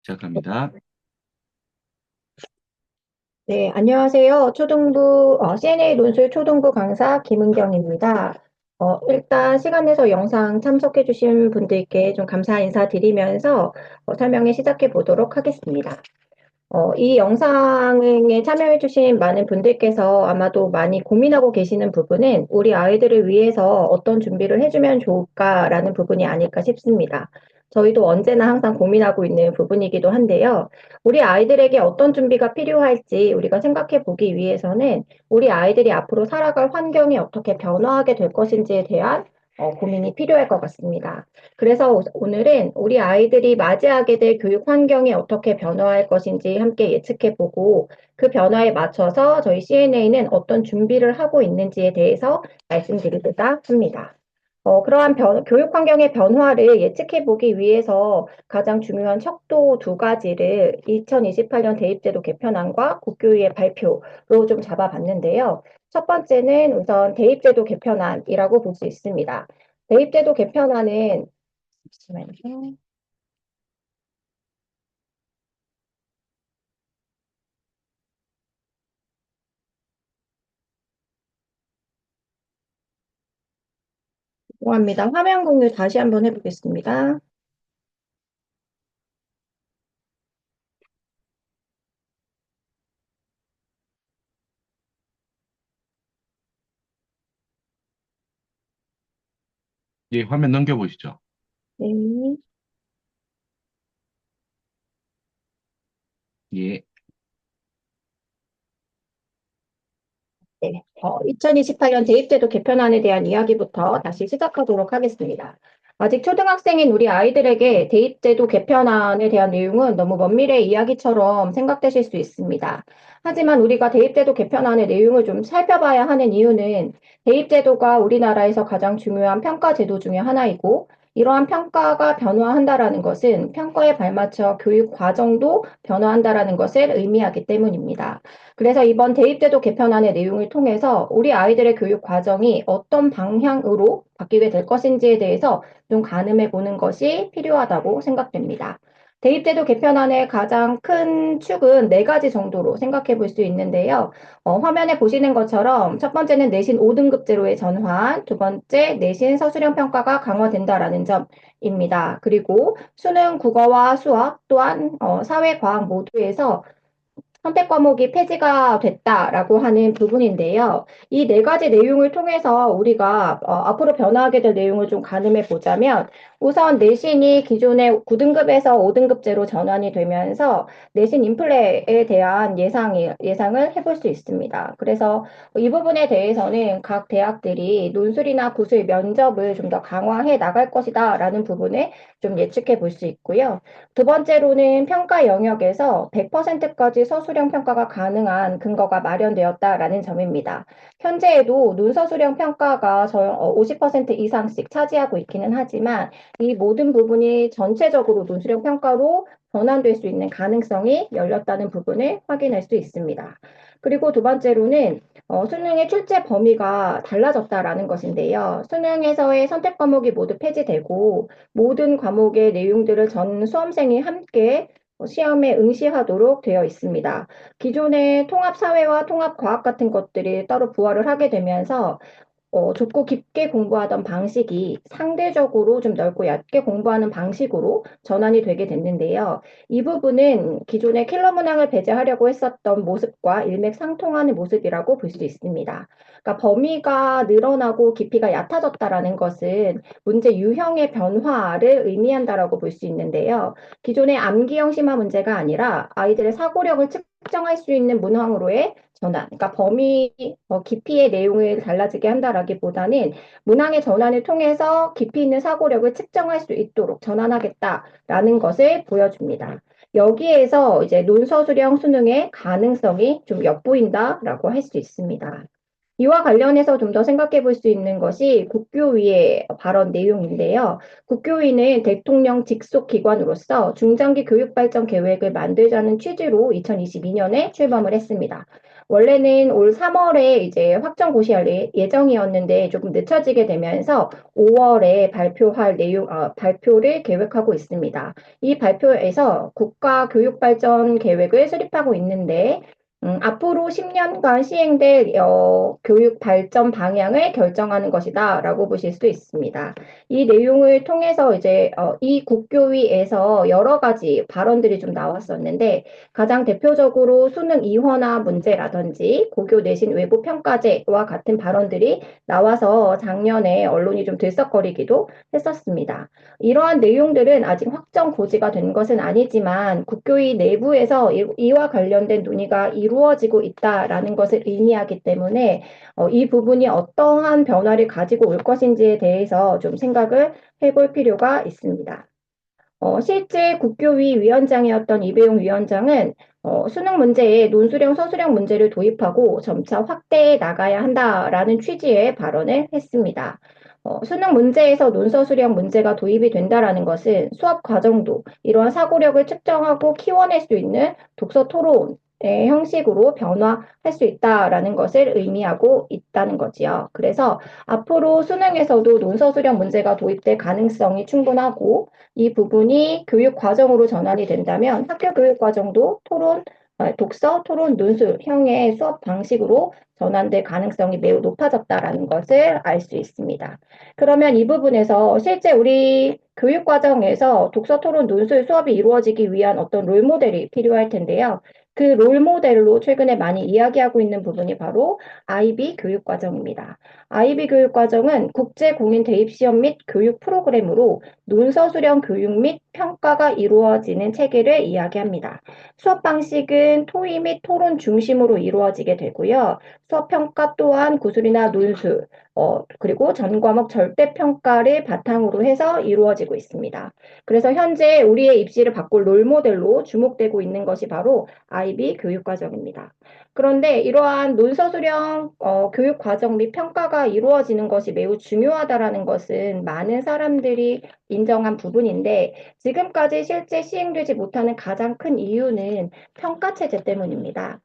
시작합니다. 네, 안녕하세요. CNA 논술 초등부 강사 김은경입니다. 일단 시간 내서 영상 참석해주신 분들께 좀 감사 인사드리면서 설명을 시작해 보도록 하겠습니다. 이 영상에 참여해주신 많은 분들께서 아마도 많이 고민하고 계시는 부분은 우리 아이들을 위해서 어떤 준비를 해주면 좋을까라는 부분이 아닐까 싶습니다. 저희도 언제나 항상 고민하고 있는 부분이기도 한데요. 우리 아이들에게 어떤 준비가 필요할지 우리가 생각해 보기 위해서는 우리 아이들이 앞으로 살아갈 환경이 어떻게 변화하게 될 것인지에 대한 고민이 필요할 것 같습니다. 그래서 오늘은 우리 아이들이 맞이하게 될 교육 환경이 어떻게 변화할 것인지 함께 예측해 보고 그 변화에 맞춰서 저희 CNA는 어떤 준비를 하고 있는지에 대해서 말씀드리고자 합니다. 그러한 교육 환경의 변화를 예측해 보기 위해서 가장 중요한 척도 두 가지를 2028년 대입제도 개편안과 국교위의 발표로 좀 잡아봤는데요. 첫 번째는 우선 대입제도 개편안이라고 볼 수 있습니다. 대입제도 개편안은 잠시만요. 죄송합니다. 화면 공유 다시 한번 해보겠습니다. 예, 화면 넘겨보시죠. 네. 예, 네. 2028년 대입제도 개편안에 대한 이야기부터 다시 시작하도록 하겠습니다. 아직 초등학생인 우리 아이들에게 대입제도 개편안에 대한 내용은 너무 먼 미래 이야기처럼 생각되실 수 있습니다. 하지만 우리가 대입제도 개편안의 내용을 좀 살펴봐야 하는 이유는 대입제도가 우리나라에서 가장 중요한 평가제도 중에 하나이고 이러한 평가가 변화한다라는 것은 평가에 발맞춰 교육 과정도 변화한다라는 것을 의미하기 때문입니다. 그래서 이번 대입제도 개편안의 내용을 통해서 우리 아이들의 교육 과정이 어떤 방향으로 바뀌게 될 것인지에 대해서 좀 가늠해 보는 것이 필요하다고 생각됩니다. 대입제도 개편안의 가장 큰 축은 네 가지 정도로 생각해 볼 수 있는데요. 화면에 보시는 것처럼 첫 번째는 내신 5등급제로의 전환, 두 번째 내신 서술형 평가가 강화된다라는 점입니다. 그리고 수능, 국어와 수학 또한 사회, 과학 모두에서 선택 과목이 폐지가 됐다라고 하는 부분인데요. 이 네 가지 내용을 통해서 우리가 앞으로 변화하게 될 내용을 좀 가늠해 보자면 우선 내신이 기존의 9등급에서 5등급제로 전환이 되면서 내신 인플레에 대한 예상을 해볼 수 있습니다. 그래서 이 부분에 대해서는 각 대학들이 논술이나 구술 면접을 좀 더 강화해 나갈 것이다라는 부분을 좀 예측해 볼 수 있고요. 두 번째로는 평가 영역에서 100%까지 서술형 평가가 가능한 근거가 마련되었다라는 점입니다. 현재에도 논서술형 평가가 50% 이상씩 차지하고 있기는 하지만 이 모든 부분이 전체적으로 논술형 평가로 전환될 수 있는 가능성이 열렸다는 부분을 확인할 수 있습니다. 그리고 두 번째로는 수능의 출제 범위가 달라졌다라는 것인데요. 수능에서의 선택 과목이 모두 폐지되고 모든 과목의 내용들을 전 수험생이 함께 시험에 응시하도록 되어 있습니다. 기존의 통합사회와 통합과학 같은 것들이 따로 부활을 하게 되면서 좁고 깊게 공부하던 방식이 상대적으로 좀 넓고 얕게 공부하는 방식으로 전환이 되게 됐는데요. 이 부분은 기존의 킬러 문항을 배제하려고 했었던 모습과 일맥상통하는 모습이라고 볼 수 있습니다. 그러니까 범위가 늘어나고 깊이가 얕아졌다라는 것은 문제 유형의 변화를 의미한다라고 볼 수 있는데요. 기존의 암기형 심화 문제가 아니라 아이들의 사고력을 측정할 수 있는 문항으로의 전환, 그러니까 범위, 깊이의 내용을 달라지게 한다라기보다는 문항의 전환을 통해서 깊이 있는 사고력을 측정할 수 있도록 전환하겠다라는 것을 보여줍니다. 여기에서 이제 논서술형 수능의 가능성이 좀 엿보인다라고 할 수 있습니다. 이와 관련해서 좀 더 생각해 볼 수 있는 것이 국교위의 발언 내용인데요. 국교위는 대통령 직속 기관으로서 중장기 교육 발전 계획을 만들자는 취지로 2022년에 출범을 했습니다. 원래는 올 3월에 이제 확정 고시할 예정이었는데 조금 늦춰지게 되면서 5월에 발표를 계획하고 있습니다. 이 발표에서 국가 교육 발전 계획을 수립하고 있는데 앞으로 10년간 시행될 교육 발전 방향을 결정하는 것이다라고 보실 수 있습니다. 이 내용을 통해서 이제 이 국교위에서 여러 가지 발언들이 좀 나왔었는데 가장 대표적으로 수능 이원화 문제라든지 고교 내신 외부 평가제와 같은 발언들이 나와서 작년에 언론이 좀 들썩거리기도 했었습니다. 이러한 내용들은 아직 확정 고지가 된 것은 아니지만 국교위 내부에서 이와 관련된 논의가 이루어지고 있다라는 것을 의미하기 때문에 이 부분이 어떠한 변화를 가지고 올 것인지에 대해서 좀 생각을 해볼 필요가 있습니다. 실제 국교위 위원장이었던 이배용 위원장은 수능 문제에 논술형, 서술형 문제를 도입하고 점차 확대해 나가야 한다라는 취지의 발언을 했습니다. 수능 문제에서 논서술형 문제가 도입이 된다라는 것은 수업 과정도 이러한 사고력을 측정하고 키워낼 수 있는 독서 토론의 형식으로 변화할 수 있다라는 것을 의미하고 있다는 거지요. 그래서 앞으로 수능에서도 논서술형 문제가 도입될 가능성이 충분하고 이 부분이 교육 과정으로 전환이 된다면 학교 교육 과정도 독서, 토론, 논술형의 수업 방식으로 전환될 가능성이 매우 높아졌다라는 것을 알 수 있습니다. 그러면 이 부분에서 실제 우리 교육 과정에서 독서, 토론, 논술 수업이 이루어지기 위한 어떤 롤모델이 필요할 텐데요. 그 롤모델로 최근에 많이 이야기하고 있는 부분이 바로 IB 교육 과정입니다. IB 교육 과정은 국제 공인 대입 시험 및 교육 프로그램으로 논서 수령 교육 및 평가가 이루어지는 체계를 이야기합니다. 수업 방식은 토의 및 토론 중심으로 이루어지게 되고요. 수업 평가 또한 구술이나 논술, 그리고 전 과목 절대 평가를 바탕으로 해서 이루어지고 있습니다. 그래서 현재 우리의 입시를 바꿀 롤모델로 주목되고 있는 것이 바로 IB 교육 과정입니다. 그런데 이러한 논서 수령 교육 과정 및 평가가 이루어지는 것이 매우 중요하다라는 것은 많은 사람들이 인정한 부분인데 지금까지 실제 시행되지 못하는 가장 큰 이유는 평가 체제 때문입니다.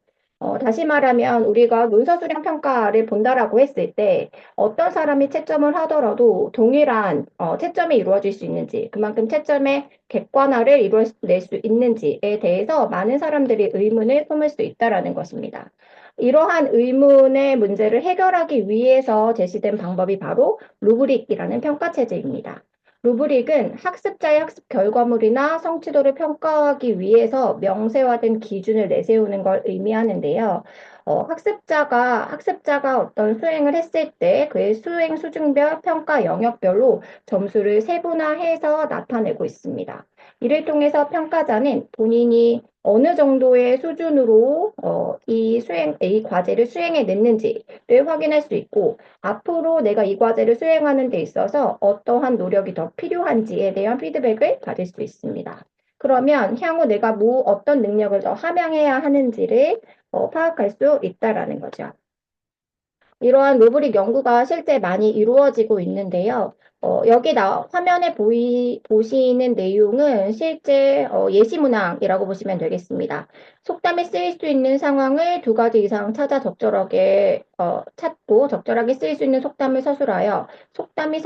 다시 말하면 우리가 논서 수령 평가를 본다라고 했을 때 어떤 사람이 채점을 하더라도 동일한 채점이 이루어질 수 있는지 그만큼 채점의 객관화를 이루어낼 수 있는지에 대해서 많은 사람들이 의문을 품을 수 있다라는 것입니다. 이러한 의문의 문제를 해결하기 위해서 제시된 방법이 바로 루브릭이라는 평가 체제입니다. 루브릭은 학습자의 학습 결과물이나 성취도를 평가하기 위해서 명세화된 기준을 내세우는 걸 의미하는데요. 학습자가 어떤 수행을 했을 때 그의 수행 수준별 평가 영역별로 점수를 세분화해서 나타내고 있습니다. 이를 통해서 평가자는 본인이 어느 정도의 수준으로 이 과제를 수행해냈는지를 확인할 수 있고 앞으로 내가 이 과제를 수행하는 데 있어서 어떠한 노력이 더 필요한지에 대한 피드백을 받을 수 있습니다. 그러면 향후 내가 어떤 능력을 더 함양해야 하는지를 파악할 수 있다라는 거죠. 이러한 루브릭 연구가 실제 많이 이루어지고 있는데요. 화면에 보시는 내용은 실제 예시 문항이라고 보시면 되겠습니다. 속담에 쓰일 수 있는 상황을 두 가지 이상 찾고 적절하게 쓰일 수 있는 속담을 서술하여 속담을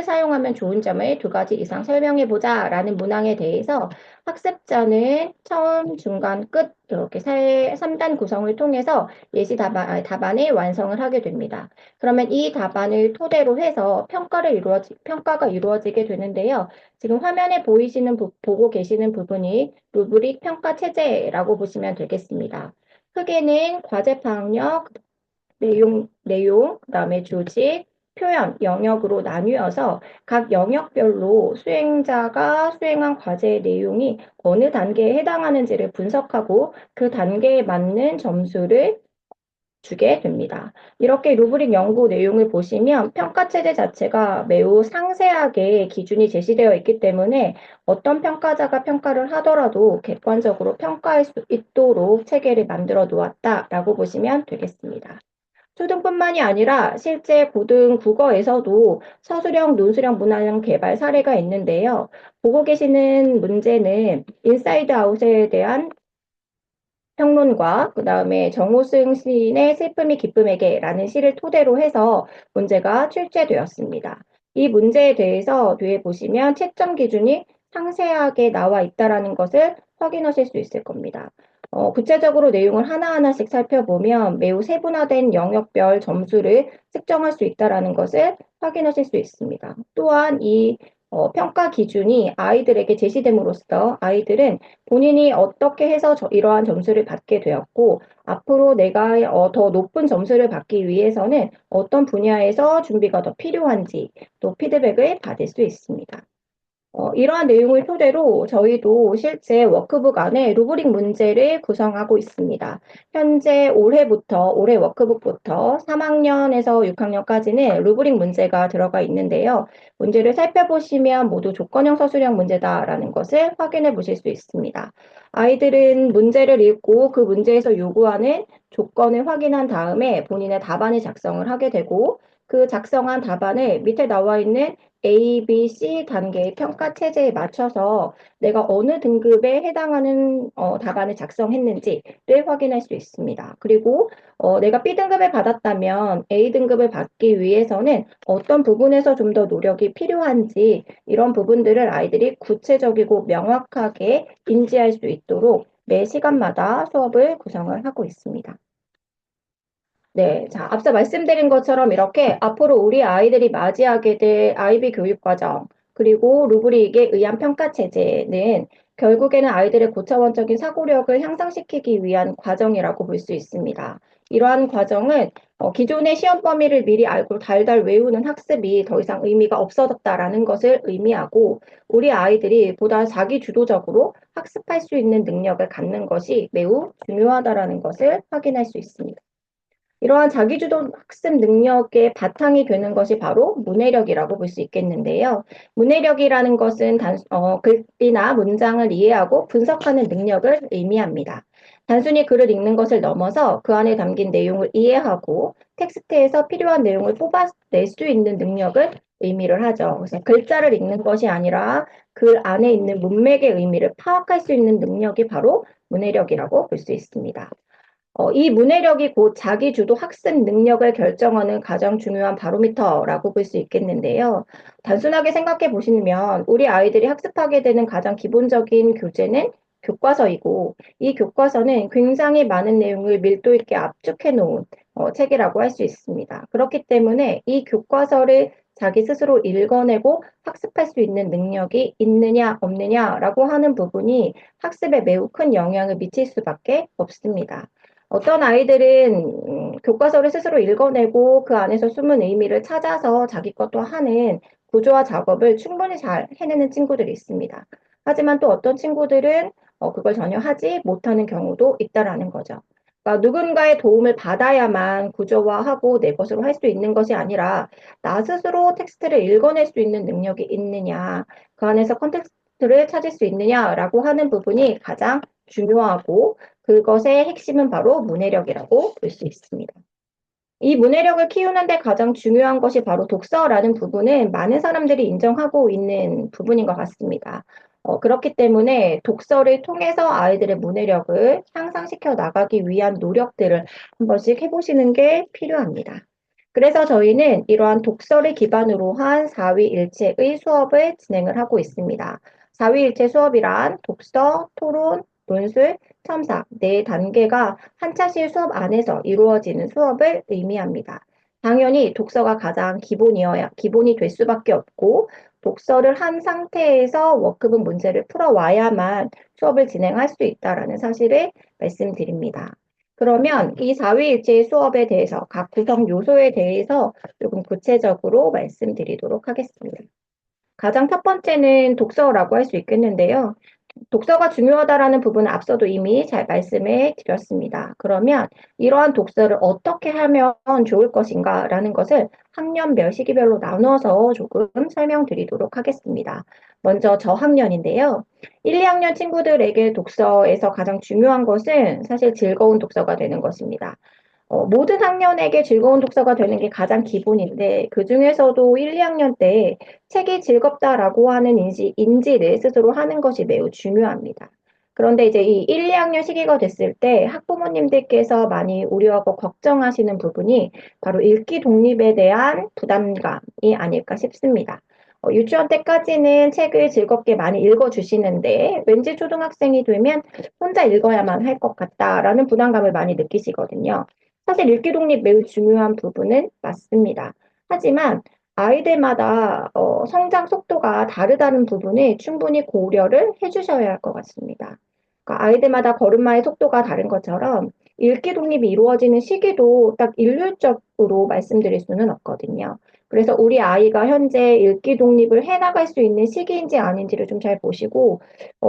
사용하면 좋은 점을 두 가지 이상 설명해 보자라는 문항에 대해서 학습자는 처음, 중간, 끝 이렇게 3단 구성을 통해서 답안의 완성을 하게 됩니다. 그러면 이 답안을 토대로 해서 평가가 이루어지게 되는데요. 지금 화면에 보고 계시는 부분이 루브릭 평가 체제라고 보시면 되겠습니다. 크게는 과제 파악력, 그다음에 조직, 표현, 영역으로 나뉘어서 각 영역별로 수행자가 수행한 과제의 내용이 어느 단계에 해당하는지를 분석하고 그 단계에 맞는 점수를 주게 됩니다. 이렇게 루브릭 연구 내용을 보시면 평가 체제 자체가 매우 상세하게 기준이 제시되어 있기 때문에 어떤 평가자가 평가를 하더라도 객관적으로 평가할 수 있도록 체계를 만들어 놓았다라고 보시면 되겠습니다. 초등뿐만이 아니라 실제 고등 국어에서도 서술형, 논술형 문항 개발 사례가 있는데요. 보고 계시는 문제는 인사이드 아웃에 대한 평론과 그다음에 정호승 시인의 슬픔이 기쁨에게라는 시를 토대로 해서 문제가 출제되었습니다. 이 문제에 대해서 뒤에 보시면 채점 기준이 상세하게 나와 있다라는 것을 확인하실 수 있을 겁니다. 구체적으로 내용을 하나하나씩 살펴보면 매우 세분화된 영역별 점수를 측정할 수 있다라는 것을 확인하실 수 있습니다. 또한 이 평가 기준이 아이들에게 제시됨으로써 아이들은 본인이 어떻게 해서 이러한 점수를 받게 되었고, 앞으로 내가 더 높은 점수를 받기 위해서는 어떤 분야에서 준비가 더 필요한지 또 피드백을 받을 수 있습니다. 이러한 내용을 토대로 저희도 실제 워크북 안에 루브릭 문제를 구성하고 있습니다. 현재 올해 워크북부터 3학년에서 6학년까지는 루브릭 문제가 들어가 있는데요. 문제를 살펴보시면 모두 조건형 서술형 문제다라는 것을 확인해 보실 수 있습니다. 아이들은 문제를 읽고 그 문제에서 요구하는 조건을 확인한 다음에 본인의 답안을 작성을 하게 되고 그 작성한 답안을 밑에 나와 있는 A, B, C 단계의 평가 체제에 맞춰서 내가 어느 등급에 해당하는 답안을 작성했는지를 확인할 수 있습니다. 그리고 내가 B 등급을 받았다면 A 등급을 받기 위해서는 어떤 부분에서 좀 더 노력이 필요한지 이런 부분들을 아이들이 구체적이고 명확하게 인지할 수 있도록 매 시간마다 수업을 구성을 하고 있습니다. 네, 자, 앞서 말씀드린 것처럼 이렇게 앞으로 우리 아이들이 맞이하게 될 IB 교육과정, 그리고 루브릭에 의한 평가 체제는 결국에는 아이들의 고차원적인 사고력을 향상시키기 위한 과정이라고 볼 수 있습니다. 이러한 과정은 기존의 시험 범위를 미리 알고 달달 외우는 학습이 더 이상 의미가 없어졌다라는 것을 의미하고 우리 아이들이 보다 자기 주도적으로 학습할 수 있는 능력을 갖는 것이 매우 중요하다라는 것을 확인할 수 있습니다. 이러한 자기주도 학습 능력의 바탕이 되는 것이 바로 문해력이라고 볼 수 있겠는데요. 문해력이라는 것은 글이나 문장을 이해하고 분석하는 능력을 의미합니다. 단순히 글을 읽는 것을 넘어서 그 안에 담긴 내용을 이해하고 텍스트에서 필요한 내용을 뽑아낼 수 있는 능력을 의미를 하죠. 그래서 글자를 읽는 것이 아니라 글 안에 있는 문맥의 의미를 파악할 수 있는 능력이 바로 문해력이라고 볼 수 있습니다. 이 문해력이 곧 자기주도 학습 능력을 결정하는 가장 중요한 바로미터라고 볼 수 있겠는데요. 단순하게 생각해 보시면 우리 아이들이 학습하게 되는 가장 기본적인 교재는 교과서이고 이 교과서는 굉장히 많은 내용을 밀도 있게 압축해 놓은 책이라고 할 수 있습니다. 그렇기 때문에 이 교과서를 자기 스스로 읽어내고 학습할 수 있는 능력이 있느냐 없느냐라고 하는 부분이 학습에 매우 큰 영향을 미칠 수밖에 없습니다. 어떤 아이들은 교과서를 스스로 읽어내고 그 안에서 숨은 의미를 찾아서 자기 것도 하는 구조화 작업을 충분히 잘 해내는 친구들이 있습니다. 하지만 또 어떤 친구들은 그걸 전혀 하지 못하는 경우도 있다라는 거죠. 그러니까 누군가의 도움을 받아야만 구조화하고 내 것으로 할 수 있는 것이 아니라 나 스스로 텍스트를 읽어낼 수 있는 능력이 있느냐, 그 안에서 컨텍스트를 찾을 수 있느냐라고 하는 부분이 가장 중요하고 그것의 핵심은 바로 문해력이라고 볼 수 있습니다. 이 문해력을 키우는데 가장 중요한 것이 바로 독서라는 부분은 많은 사람들이 인정하고 있는 부분인 것 같습니다. 그렇기 때문에 독서를 통해서 아이들의 문해력을 향상시켜 나가기 위한 노력들을 한 번씩 해보시는 게 필요합니다. 그래서 저희는 이러한 독서를 기반으로 한 4위일체의 수업을 진행을 하고 있습니다. 4위일체 수업이란 독서, 토론, 논술, 첨삭 네 단계가 한 차실 수업 안에서 이루어지는 수업을 의미합니다. 당연히 독서가 가장 기본이 될 수밖에 없고 독서를 한 상태에서 워크북 문제를 풀어와야만 수업을 진행할 수 있다라는 사실을 말씀드립니다. 그러면 이 4위일체 수업에 대해서 각 구성 요소에 대해서 조금 구체적으로 말씀드리도록 하겠습니다. 가장 첫 번째는 독서라고 할 수 있겠는데요. 독서가 중요하다라는 부분은 앞서도 이미 잘 말씀해 드렸습니다. 그러면 이러한 독서를 어떻게 하면 좋을 것인가라는 것을 학년별, 시기별로 나눠서 조금 설명드리도록 하겠습니다. 먼저 저학년인데요. 1, 2학년 친구들에게 독서에서 가장 중요한 것은 사실 즐거운 독서가 되는 것입니다. 모든 학년에게 즐거운 독서가 되는 게 가장 기본인데, 그 중에서도 1, 2학년 때 책이 즐겁다라고 하는 인지를 스스로 하는 것이 매우 중요합니다. 그런데 이제 이 1, 2학년 시기가 됐을 때 학부모님들께서 많이 우려하고 걱정하시는 부분이 바로 읽기 독립에 대한 부담감이 아닐까 싶습니다. 유치원 때까지는 책을 즐겁게 많이 읽어주시는데 왠지 초등학생이 되면 혼자 읽어야만 할 것 같다라는 부담감을 많이 느끼시거든요. 사실 읽기 독립 매우 중요한 부분은 맞습니다. 하지만 아이들마다 성장 속도가 다르다는 부분에 충분히 고려를 해주셔야 할 것 같습니다. 그러니까 아이들마다 걸음마의 속도가 다른 것처럼 읽기 독립이 이루어지는 시기도 딱 일률적으로 말씀드릴 수는 없거든요. 그래서 우리 아이가 현재 읽기 독립을 해나갈 수 있는 시기인지 아닌지를 좀 잘 보시고,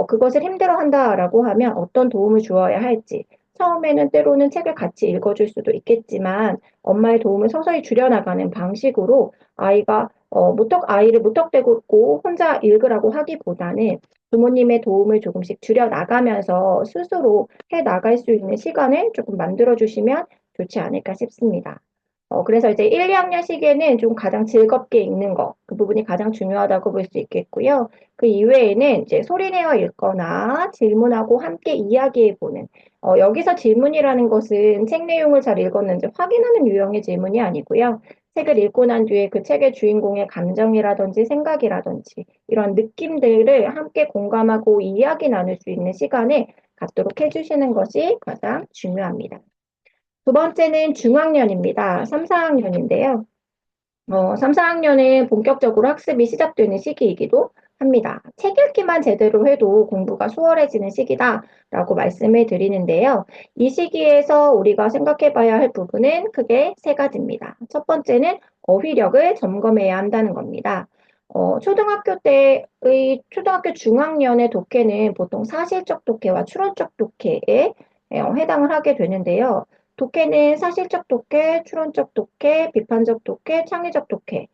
그것을 힘들어한다라고 하면 어떤 도움을 주어야 할지, 처음에는 때로는 책을 같이 읽어줄 수도 있겠지만, 엄마의 도움을 서서히 줄여나가는 방식으로 아이를 무턱대고 혼자 읽으라고 하기보다는 부모님의 도움을 조금씩 줄여나가면서 스스로 해 나갈 수 있는 시간을 조금 만들어주시면 좋지 않을까 싶습니다. 그래서 이제 1, 2학년 시기에는 좀 가장 즐겁게 읽는 거, 그 부분이 가장 중요하다고 볼 수 있겠고요. 그 이외에는 이제 소리내어 읽거나 질문하고 함께 이야기해보는, 여기서 질문이라는 것은 책 내용을 잘 읽었는지 확인하는 유형의 질문이 아니고요. 책을 읽고 난 뒤에 그 책의 주인공의 감정이라든지 생각이라든지 이런 느낌들을 함께 공감하고 이야기 나눌 수 있는 시간을 갖도록 해주시는 것이 가장 중요합니다. 두 번째는 중학년입니다. 3, 4학년인데요. 3, 4학년은 본격적으로 학습이 시작되는 시기이기도 합니다. 책 읽기만 제대로 해도 공부가 수월해지는 시기다라고 말씀을 드리는데요. 이 시기에서 우리가 생각해 봐야 할 부분은 크게 세 가지입니다. 첫 번째는 어휘력을 점검해야 한다는 겁니다. 초등학교 중학년의 독해는 보통 사실적 독해와 추론적 독해에 해당을 하게 되는데요. 독해는 사실적 독해, 추론적 독해, 비판적 독해, 창의적 독해.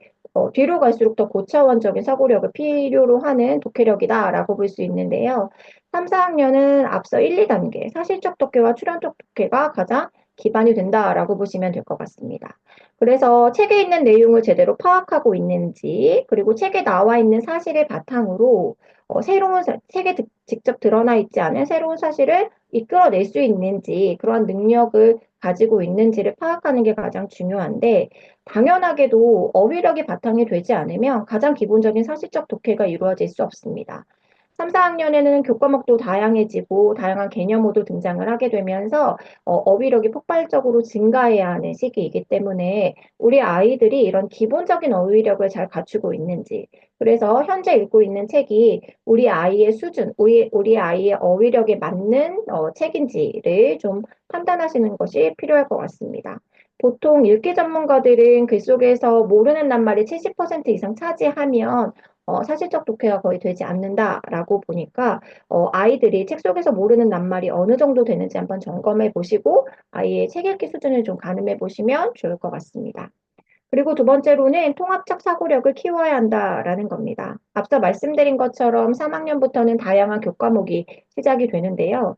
뒤로 갈수록 더 고차원적인 사고력을 필요로 하는 독해력이다라고 볼 수 있는데요. 3, 4학년은 앞서 1, 2단계, 사실적 독해와 추론적 독해가 가장 기반이 된다라고 보시면 될 것 같습니다. 그래서 책에 있는 내용을 제대로 파악하고 있는지, 그리고 책에 나와 있는 사실을 바탕으로 책에 직접 드러나 있지 않은 새로운 사실을 이끌어낼 수 있는지, 그러한 능력을 가지고 있는지를 파악하는 게 가장 중요한데, 당연하게도 어휘력이 바탕이 되지 않으면 가장 기본적인 사실적 독해가 이루어질 수 없습니다. 3, 4학년에는 교과목도 다양해지고 다양한 개념어도 등장을 하게 되면서 어휘력이 폭발적으로 증가해야 하는 시기이기 때문에 우리 아이들이 이런 기본적인 어휘력을 잘 갖추고 있는지, 그래서 현재 읽고 있는 책이 우리 아이의 수준, 우리 아이의 어휘력에 맞는 책인지를 좀 판단하시는 것이 필요할 것 같습니다. 보통 읽기 전문가들은 글 속에서 모르는 낱말이 70% 이상 차지하면 사실적 독해가 거의 되지 않는다라고 보니까 아이들이 책 속에서 모르는 낱말이 어느 정도 되는지 한번 점검해 보시고 아이의 책 읽기 수준을 좀 가늠해 보시면 좋을 것 같습니다. 그리고 두 번째로는 통합적 사고력을 키워야 한다라는 겁니다. 앞서 말씀드린 것처럼 3학년부터는 다양한 교과목이 시작이 되는데요.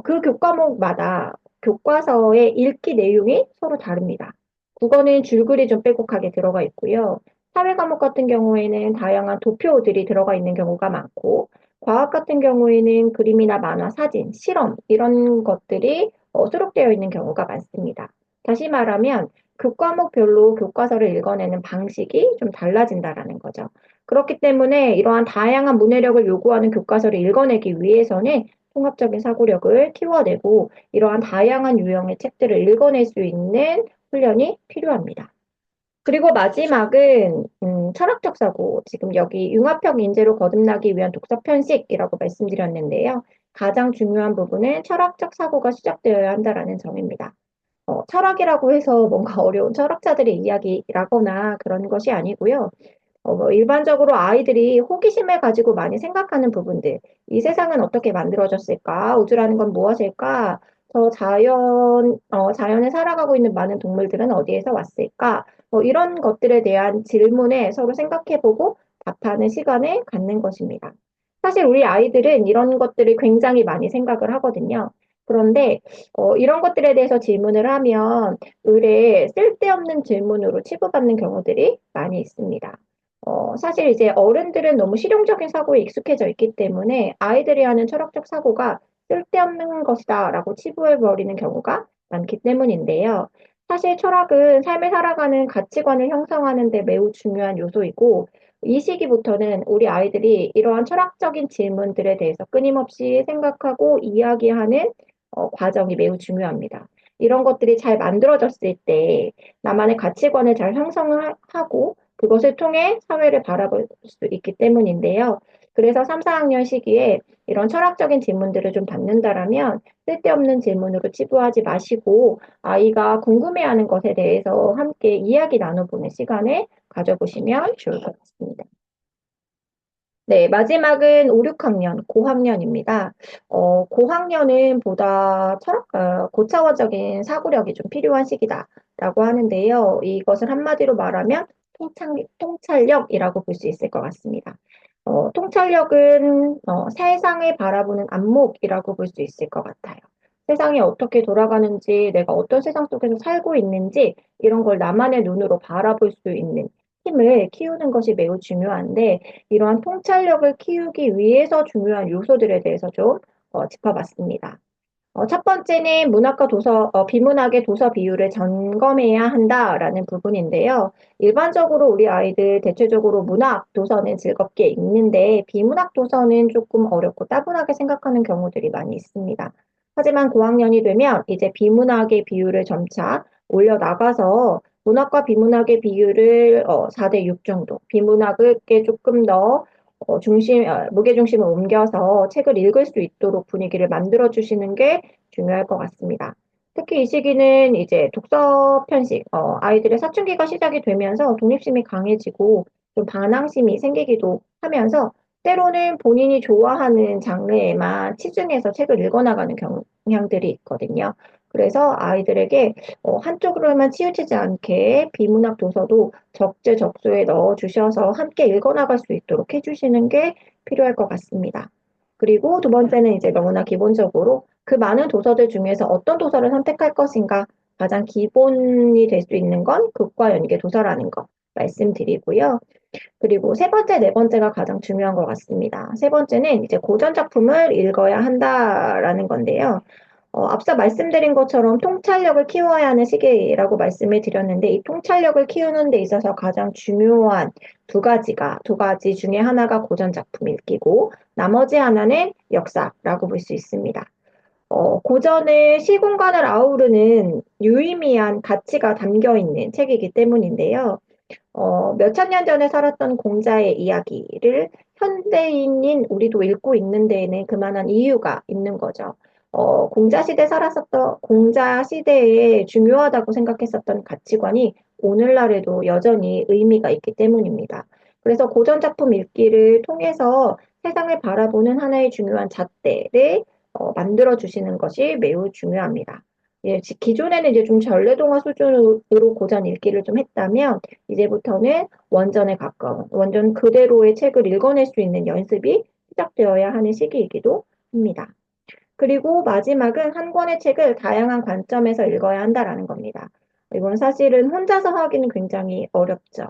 그 교과목마다 교과서의 읽기 내용이 서로 다릅니다. 국어는 줄글이 좀 빼곡하게 들어가 있고요. 사회 과목 같은 경우에는 다양한 도표들이 들어가 있는 경우가 많고, 과학 같은 경우에는 그림이나 만화, 사진, 실험 이런 것들이 수록되어 있는 경우가 많습니다. 다시 말하면 교과목별로 교과서를 읽어내는 방식이 좀 달라진다라는 거죠. 그렇기 때문에 이러한 다양한 문해력을 요구하는 교과서를 읽어내기 위해서는 통합적인 사고력을 키워내고 이러한 다양한 유형의 책들을 읽어낼 수 있는 훈련이 필요합니다. 그리고 마지막은 철학적 사고, 지금 여기 융합형 인재로 거듭나기 위한 독서 편식이라고 말씀드렸는데요. 가장 중요한 부분은 철학적 사고가 시작되어야 한다라는 점입니다. 철학이라고 해서 뭔가 어려운 철학자들의 이야기라거나 그런 것이 아니고요. 일반적으로 아이들이 호기심을 가지고 많이 생각하는 부분들, 이 세상은 어떻게 만들어졌을까? 우주라는 건 무엇일까? 자연에 살아가고 있는 많은 동물들은 어디에서 왔을까? 이런 것들에 대한 질문에 서로 생각해보고 답하는 시간을 갖는 것입니다. 사실 우리 아이들은 이런 것들을 굉장히 많이 생각을 하거든요. 그런데 이런 것들에 대해서 질문을 하면 의뢰에 쓸데없는 질문으로 치부받는 경우들이 많이 있습니다. 사실 이제 어른들은 너무 실용적인 사고에 익숙해져 있기 때문에 아이들이 하는 철학적 사고가 쓸데없는 것이다라고 치부해버리는 경우가 많기 때문인데요. 사실 철학은 삶을 살아가는 가치관을 형성하는 데 매우 중요한 요소이고, 이 시기부터는 우리 아이들이 이러한 철학적인 질문들에 대해서 끊임없이 생각하고 이야기하는 과정이 매우 중요합니다. 이런 것들이 잘 만들어졌을 때 나만의 가치관을 잘 형성을 하고 그것을 통해 사회를 바라볼 수 있기 때문인데요. 그래서 3, 4학년 시기에 이런 철학적인 질문들을 좀 받는다라면 쓸데없는 질문으로 치부하지 마시고 아이가 궁금해하는 것에 대해서 함께 이야기 나눠보는 시간을 가져보시면 좋을 것 같습니다. 네, 마지막은 5, 6학년, 고학년입니다. 고학년은 보다 고차원적인 사고력이 좀 필요한 시기다라고 하는데요. 이것을 한마디로 말하면 통찰력이라고 볼 수 있을 것 같습니다. 통찰력은 세상을 바라보는 안목이라고 볼 수 있을 것 같아요. 세상이 어떻게 돌아가는지, 내가 어떤 세상 속에서 살고 있는지, 이런 걸 나만의 눈으로 바라볼 수 있는 힘을 키우는 것이 매우 중요한데, 이러한 통찰력을 키우기 위해서 중요한 요소들에 대해서 좀 짚어봤습니다. 첫 번째는 비문학의 도서 비율을 점검해야 한다라는 부분인데요. 일반적으로 우리 아이들 대체적으로 문학 도서는 즐겁게 읽는데 비문학 도서는 조금 어렵고 따분하게 생각하는 경우들이 많이 있습니다. 하지만 고학년이 되면 이제 비문학의 비율을 점차 올려나가서 문학과 비문학의 비율을 4대 6 정도, 비문학을 조금 더 무게중심을 옮겨서 책을 읽을 수 있도록 분위기를 만들어 주시는 게 중요할 것 같습니다. 특히 이 시기는 이제 독서 편식, 아이들의 사춘기가 시작이 되면서 독립심이 강해지고 좀 반항심이 생기기도 하면서 때로는 본인이 좋아하는 장르에만 치중해서 책을 읽어나가는 경향들이 있거든요. 그래서 아이들에게 한쪽으로만 치우치지 않게 비문학 도서도 적재적소에 넣어 주셔서 함께 읽어나갈 수 있도록 해주시는 게 필요할 것 같습니다. 그리고 두 번째는 이제 너무나 기본적으로 그 많은 도서들 중에서 어떤 도서를 선택할 것인가 가장 기본이 될 수 있는 건 극과 연계 도서라는 거 말씀드리고요. 그리고 세 번째, 네 번째가 가장 중요한 것 같습니다. 세 번째는 이제 고전 작품을 읽어야 한다라는 건데요. 앞서 말씀드린 것처럼 통찰력을 키워야 하는 시기라고 말씀을 드렸는데 이 통찰력을 키우는 데 있어서 가장 중요한 두 가지 중에 하나가 고전 작품 읽기고 나머지 하나는 역사라고 볼 수 있습니다. 고전의 시공간을 아우르는 유의미한 가치가 담겨 있는 책이기 때문인데요. 몇천 년 전에 살았던 공자의 이야기를 현대인인 우리도 읽고 있는 데에는 그만한 이유가 있는 거죠. 공자 시대에 중요하다고 생각했었던 가치관이 오늘날에도 여전히 의미가 있기 때문입니다. 그래서 고전 작품 읽기를 통해서 세상을 바라보는 하나의 중요한 잣대를 만들어 주시는 것이 매우 중요합니다. 예, 기존에는 이제 좀 전래동화 수준으로 고전 읽기를 좀 했다면 이제부터는 원전에 가까운 원전 그대로의 책을 읽어낼 수 있는 연습이 시작되어야 하는 시기이기도 합니다. 그리고 마지막은 한 권의 책을 다양한 관점에서 읽어야 한다라는 겁니다. 이건 사실은 혼자서 하기는 굉장히 어렵죠.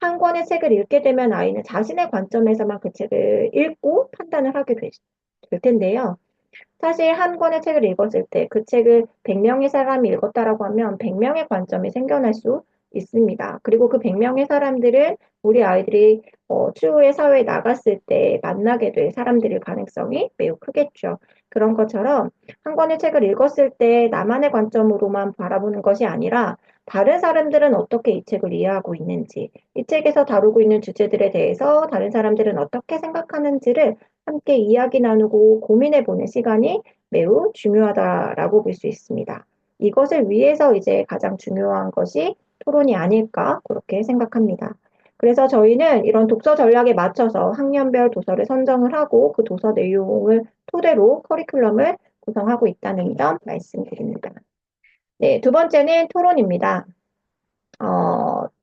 한 권의 책을 읽게 되면 아이는 자신의 관점에서만 그 책을 읽고 판단을 하게 될 텐데요. 사실 한 권의 책을 읽었을 때 그 책을 100명의 사람이 읽었다라고 하면 100명의 관점이 생겨날 수 있습니다. 그리고 그 100명의 사람들은 우리 아이들이 추후에 사회에 나갔을 때 만나게 될 사람들일 가능성이 매우 크겠죠. 그런 것처럼 한 권의 책을 읽었을 때 나만의 관점으로만 바라보는 것이 아니라 다른 사람들은 어떻게 이 책을 이해하고 있는지, 이 책에서 다루고 있는 주제들에 대해서 다른 사람들은 어떻게 생각하는지를 함께 이야기 나누고 고민해 보는 시간이 매우 중요하다라고 볼 수 있습니다. 이것을 위해서 이제 가장 중요한 것이 토론이 아닐까 그렇게 생각합니다. 그래서 저희는 이런 독서 전략에 맞춰서 학년별 도서를 선정을 하고 그 도서 내용을 토대로 커리큘럼을 구성하고 있다는 점 말씀드립니다. 네, 두 번째는 토론입니다.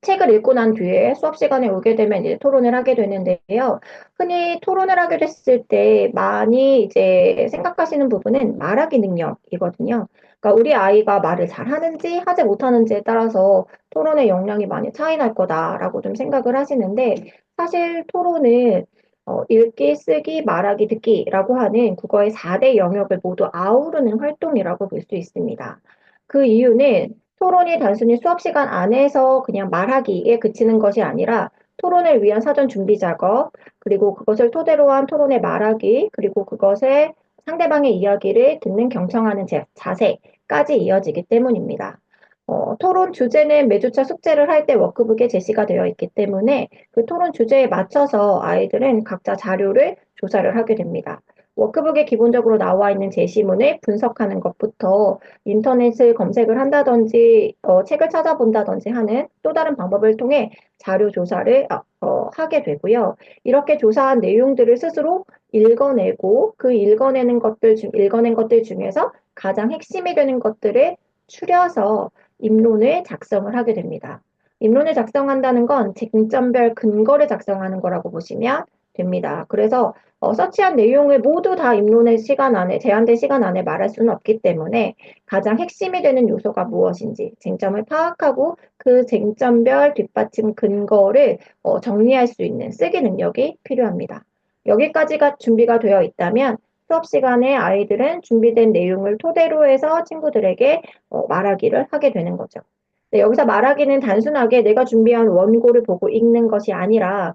책을 읽고 난 뒤에 수업 시간에 오게 되면 이제 토론을 하게 되는데요. 흔히 토론을 하게 됐을 때 많이 이제 생각하시는 부분은 말하기 능력이거든요. 그러니까 우리 아이가 말을 잘하는지 하지 못하는지에 따라서 토론의 역량이 많이 차이 날 거다라고 좀 생각을 하시는데 사실 토론은 읽기, 쓰기, 말하기, 듣기라고 하는 국어의 4대 영역을 모두 아우르는 활동이라고 볼 수 있습니다. 그 이유는 토론이 단순히 수업 시간 안에서 그냥 말하기에 그치는 것이 아니라 토론을 위한 사전 준비 작업, 그리고 그것을 토대로 한 토론의 말하기, 그리고 그것에 상대방의 이야기를 듣는 경청하는 자세까지 이어지기 때문입니다. 토론 주제는 매주차 숙제를 할 때 워크북에 제시가 되어 있기 때문에 그 토론 주제에 맞춰서 아이들은 각자 자료를 조사를 하게 됩니다. 워크북에 기본적으로 나와 있는 제시문을 분석하는 것부터 인터넷을 검색을 한다든지 책을 찾아본다든지 하는 또 다른 방법을 통해 자료 조사를 하게 되고요. 이렇게 조사한 내용들을 스스로 읽어내고 그 읽어낸 것들 중에서 가장 핵심이 되는 것들을 추려서 입론을 작성을 하게 됩니다. 입론을 작성한다는 건 쟁점별 근거를 작성하는 거라고 보시면 됩니다. 그래서 서치한 내용을 모두 다 입론의 시간 안에, 제한된 시간 안에 말할 수는 없기 때문에 가장 핵심이 되는 요소가 무엇인지 쟁점을 파악하고 그 쟁점별 뒷받침 근거를 정리할 수 있는 쓰기 능력이 필요합니다. 여기까지가 준비가 되어 있다면 수업 시간에 아이들은 준비된 내용을 토대로 해서 친구들에게 말하기를 하게 되는 거죠. 네, 여기서 말하기는 단순하게 내가 준비한 원고를 보고 읽는 것이 아니라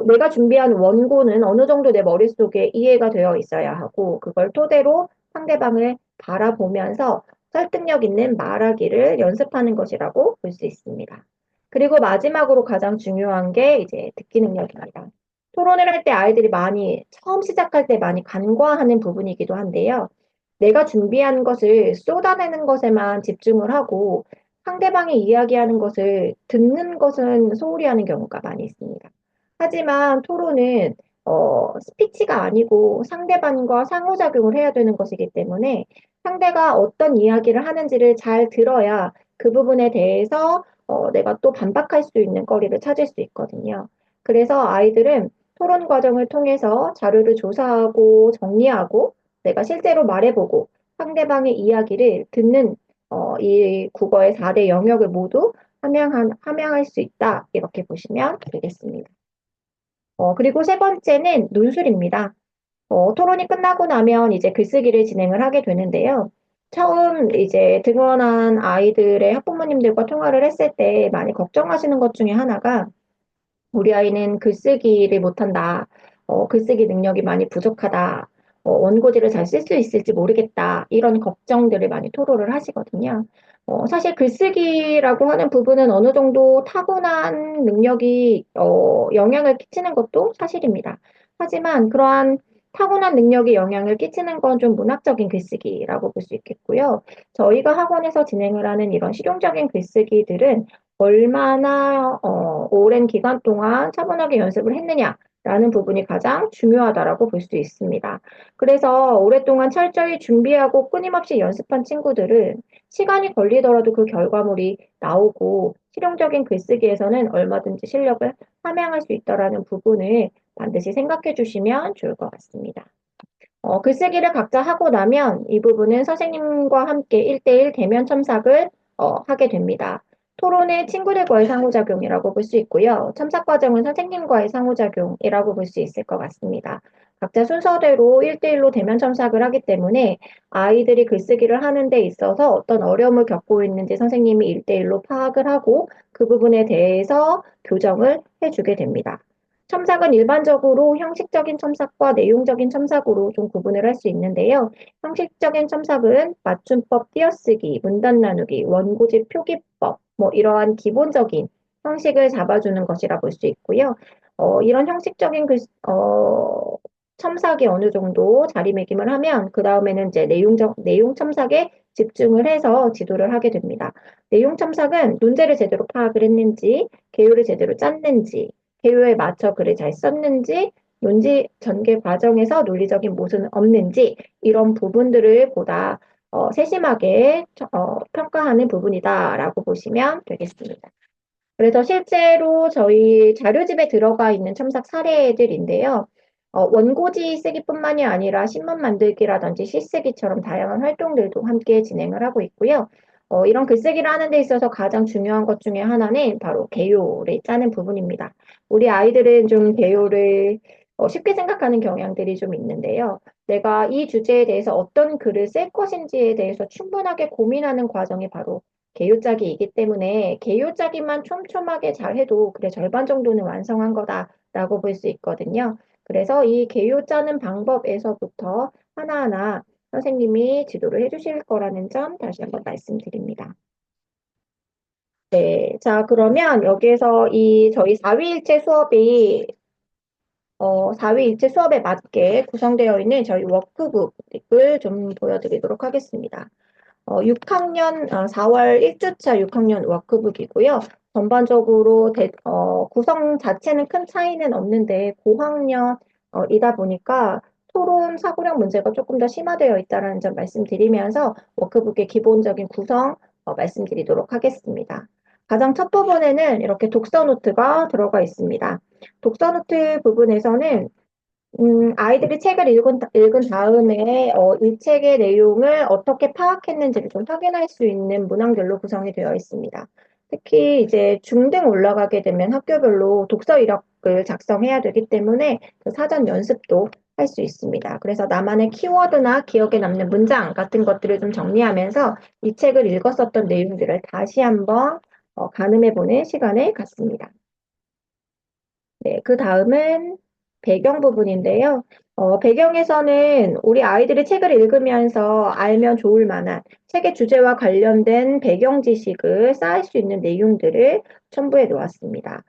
내가 준비한 원고는 어느 정도 내 머릿속에 이해가 되어 있어야 하고 그걸 토대로 상대방을 바라보면서 설득력 있는 말하기를 연습하는 것이라고 볼 수 있습니다. 그리고 마지막으로 가장 중요한 게 이제 듣기 능력입니다. 토론을 할 때 아이들이 처음 시작할 때 많이 간과하는 부분이기도 한데요. 내가 준비한 것을 쏟아내는 것에만 집중을 하고 상대방이 이야기하는 것을 듣는 것은 소홀히 하는 경우가 많이 있습니다. 하지만 토론은 스피치가 아니고 상대방과 상호작용을 해야 되는 것이기 때문에 상대가 어떤 이야기를 하는지를 잘 들어야 그 부분에 대해서 내가 또 반박할 수 있는 거리를 찾을 수 있거든요. 그래서 아이들은 토론 과정을 통해서 자료를 조사하고 정리하고 내가 실제로 말해보고 상대방의 이야기를 듣는 이 국어의 4대 영역을 모두 함양할 수 있다. 이렇게 보시면 되겠습니다. 그리고 세 번째는 논술입니다. 토론이 끝나고 나면 이제 글쓰기를 진행을 하게 되는데요. 처음 이제 등원한 아이들의 학부모님들과 통화를 했을 때 많이 걱정하시는 것 중에 하나가 우리 아이는 글쓰기를 못한다. 글쓰기 능력이 많이 부족하다. 원고지를 잘 쓸 수 있을지 모르겠다. 이런 걱정들을 많이 토로를 하시거든요. 사실 글쓰기라고 하는 부분은 어느 정도 타고난 능력이 영향을 끼치는 것도 사실입니다. 하지만 그러한 타고난 능력이 영향을 끼치는 건 좀 문학적인 글쓰기라고 볼 수 있겠고요. 저희가 학원에서 진행을 하는 이런 실용적인 글쓰기들은 얼마나 오랜 기간 동안 차분하게 연습을 했느냐라는 부분이 가장 중요하다라고 볼 수 있습니다. 그래서 오랫동안 철저히 준비하고 끊임없이 연습한 친구들은 시간이 걸리더라도 그 결과물이 나오고 실용적인 글쓰기에서는 얼마든지 실력을 함양할 수 있다라는 부분을 반드시 생각해 주시면 좋을 것 같습니다. 글쓰기를 각자 하고 나면 이 부분은 선생님과 함께 1대1 대면 첨삭을 하게 됩니다. 토론은 친구들과의 상호작용이라고 볼 수 있고요. 첨삭 과정은 선생님과의 상호작용이라고 볼 수 있을 것 같습니다. 각자 순서대로 1대1로 대면 첨삭을 하기 때문에 아이들이 글쓰기를 하는 데 있어서 어떤 어려움을 겪고 있는지 선생님이 1대1로 파악을 하고 그 부분에 대해서 교정을 해주게 됩니다. 첨삭은 일반적으로 형식적인 첨삭과 내용적인 첨삭으로 좀 구분을 할 수 있는데요. 형식적인 첨삭은 맞춤법 띄어쓰기, 문단 나누기, 원고지 표기법, 뭐 이러한 기본적인 형식을 잡아주는 것이라 볼 수 있고요. 이런 형식적인 첨삭이 어느 정도 자리매김을 하면 그 다음에는 이제 내용 첨삭에 집중을 해서 지도를 하게 됩니다. 내용 첨삭은 논제를 제대로 파악을 했는지, 개요를 제대로 짰는지, 개요에 맞춰 글을 잘 썼는지, 논지 전개 과정에서 논리적인 모순은 없는지 이런 부분들을 보다 세심하게 평가하는 부분이다라고 보시면 되겠습니다. 그래서 실제로 저희 자료집에 들어가 있는 첨삭 사례들인데요. 원고지 쓰기뿐만이 아니라 신문 만들기라든지 시쓰기처럼 다양한 활동들도 함께 진행을 하고 있고요. 이런 글쓰기를 하는 데 있어서 가장 중요한 것 중에 하나는 바로 개요를 짜는 부분입니다. 우리 아이들은 좀 개요를 쉽게 생각하는 경향들이 좀 있는데요. 내가 이 주제에 대해서 어떤 글을 쓸 것인지에 대해서 충분하게 고민하는 과정이 바로 개요짜기이기 때문에 개요짜기만 촘촘하게 잘해도 그래 절반 정도는 완성한 거다라고 볼 수 있거든요. 그래서 이 개요 짜는 방법에서부터 하나하나 선생님이 지도를 해주실 거라는 점 다시 한번 말씀드립니다. 네, 자 그러면 여기에서 이 저희 4위일체 수업이 4위일체 수업에 맞게 구성되어 있는 저희 워크북을 좀 보여드리도록 하겠습니다. 6학년 4월 1주차 6학년 워크북이고요. 전반적으로 구성 자체는 큰 차이는 없는데 고학년이다 보니까 토론 사고력 문제가 조금 더 심화되어 있다는 점 말씀드리면서 워크북의 기본적인 구성 말씀드리도록 하겠습니다. 가장 첫 부분에는 이렇게 독서 노트가 들어가 있습니다. 독서 노트 부분에서는 아이들이 책을 읽은 다음에 이 책의 내용을 어떻게 파악했는지를 좀 확인할 수 있는 문항들로 구성이 되어 있습니다. 특히 이제 중등 올라가게 되면 학교별로 독서 이력을 작성해야 되기 때문에 그 사전 연습도 할 수 있습니다. 그래서 나만의 키워드나 기억에 남는 문장 같은 것들을 좀 정리하면서 이 책을 읽었었던 내용들을 다시 한번 가늠해보는 시간을 갖습니다. 네, 그 다음은 배경 부분인데요. 배경에서는 우리 아이들이 책을 읽으면서 알면 좋을 만한 책의 주제와 관련된 배경 지식을 쌓을 수 있는 내용들을 첨부해 놓았습니다.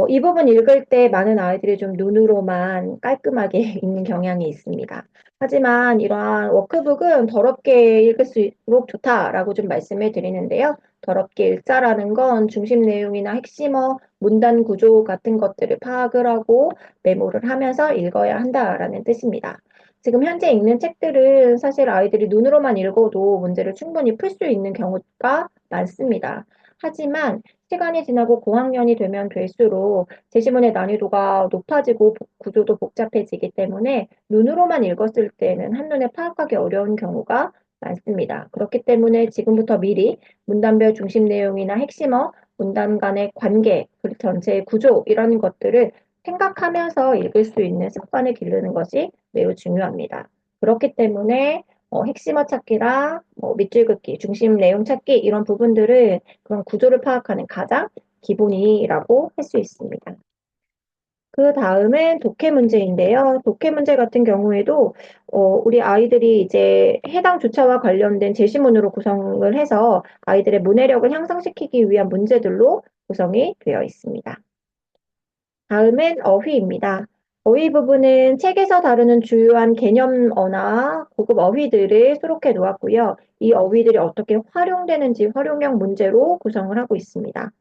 이 부분 읽을 때 많은 아이들이 좀 눈으로만 깔끔하게 읽는 경향이 있습니다. 하지만 이러한 워크북은 더럽게 읽을수록 좋다라고 좀 말씀을 드리는데요. 더럽게 읽자라는 건 중심 내용이나 핵심어, 문단 구조 같은 것들을 파악을 하고 메모를 하면서 읽어야 한다라는 뜻입니다. 지금 현재 읽는 책들은 사실 아이들이 눈으로만 읽어도 문제를 충분히 풀 수 있는 경우가 많습니다. 하지만 시간이 지나고 고학년이 되면 될수록 제시문의 난이도가 높아지고 구조도 복잡해지기 때문에 눈으로만 읽었을 때는 한눈에 파악하기 어려운 경우가 많습니다. 그렇기 때문에 지금부터 미리 문단별 중심 내용이나 핵심어, 문단 간의 관계, 그 전체의 구조 이런 것들을 생각하면서 읽을 수 있는 습관을 기르는 것이 매우 중요합니다. 그렇기 때문에 핵심어 찾기랑 밑줄 긋기, 중심 내용 찾기 이런 부분들을 그런 구조를 파악하는 가장 기본이라고 할 수 있습니다. 그 다음은 독해 문제인데요. 독해 문제 같은 경우에도 우리 아이들이 이제 해당 주차와 관련된 제시문으로 구성을 해서 아이들의 문해력을 향상시키기 위한 문제들로 구성이 되어 있습니다. 다음은 어휘입니다. 어휘 부분은 책에서 다루는 주요한 개념어나 고급 어휘들을 수록해 놓았고요. 이 어휘들이 어떻게 활용되는지 활용형 문제로 구성을 하고 있습니다.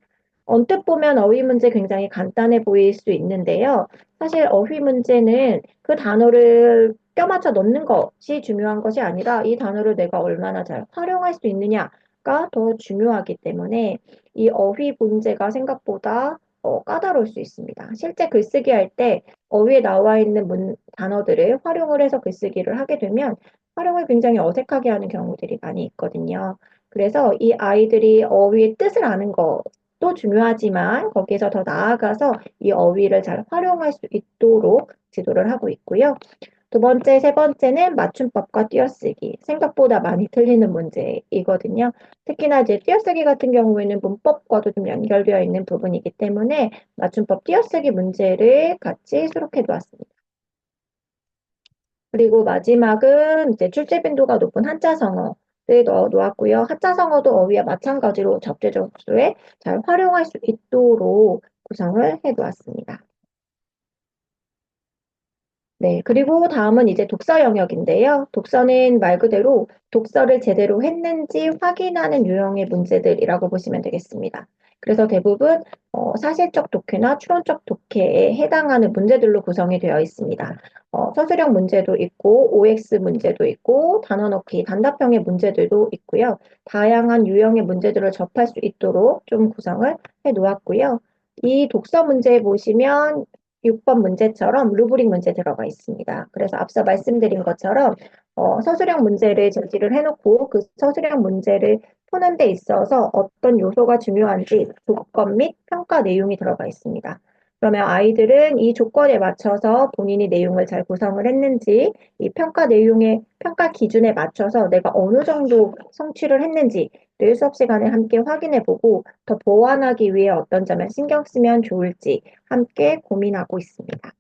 언뜻 보면 어휘 문제 굉장히 간단해 보일 수 있는데요. 사실 어휘 문제는 그 단어를 껴맞춰 넣는 것이 중요한 것이 아니라 이 단어를 내가 얼마나 잘 활용할 수 있느냐가 더 중요하기 때문에 이 어휘 문제가 생각보다 까다로울 수 있습니다. 실제 글쓰기 할 때 어휘에 나와 있는 단어들을 활용을 해서 글쓰기를 하게 되면 활용을 굉장히 어색하게 하는 경우들이 많이 있거든요. 그래서 이 아이들이 어휘의 뜻을 아는 것도 중요하지만 거기에서 더 나아가서 이 어휘를 잘 활용할 수 있도록 지도를 하고 있고요. 두 번째, 세 번째는 맞춤법과 띄어쓰기. 생각보다 많이 틀리는 문제이거든요. 특히나 이제 띄어쓰기 같은 경우에는 문법과도 좀 연결되어 있는 부분이기 때문에 맞춤법 띄어쓰기 문제를 같이 수록해 두었습니다. 그리고 마지막은 이제 출제 빈도가 높은 한자 성어를 넣어 놓았고요. 한자 성어도 어휘와 마찬가지로 적재적소에 잘 활용할 수 있도록 구성을 해 놓았습니다. 네, 그리고 다음은 이제 독서 영역인데요. 독서는 말 그대로 독서를 제대로 했는지 확인하는 유형의 문제들이라고 보시면 되겠습니다. 그래서 대부분 사실적 독해나 추론적 독해에 해당하는 문제들로 구성이 되어 있습니다. 서술형 문제도 있고, OX 문제도 있고, 단어 넣기, 단답형의 문제들도 있고요. 다양한 유형의 문제들을 접할 수 있도록 좀 구성을 해 놓았고요. 이 독서 문제 보시면 6번 문제처럼 루브릭 문제 들어가 있습니다. 그래서 앞서 말씀드린 것처럼 서술형 문제를 제시를 해놓고 그 서술형 문제를 푸는 데 있어서 어떤 요소가 중요한지 조건 및 평가 내용이 들어가 있습니다. 그러면 아이들은 이 조건에 맞춰서 본인이 내용을 잘 구성을 했는지, 이 평가 내용의 평가 기준에 맞춰서 내가 어느 정도 성취를 했는지를 수업 시간에 함께 확인해 보고 더 보완하기 위해 어떤 점을 신경 쓰면 좋을지 함께 고민하고 있습니다.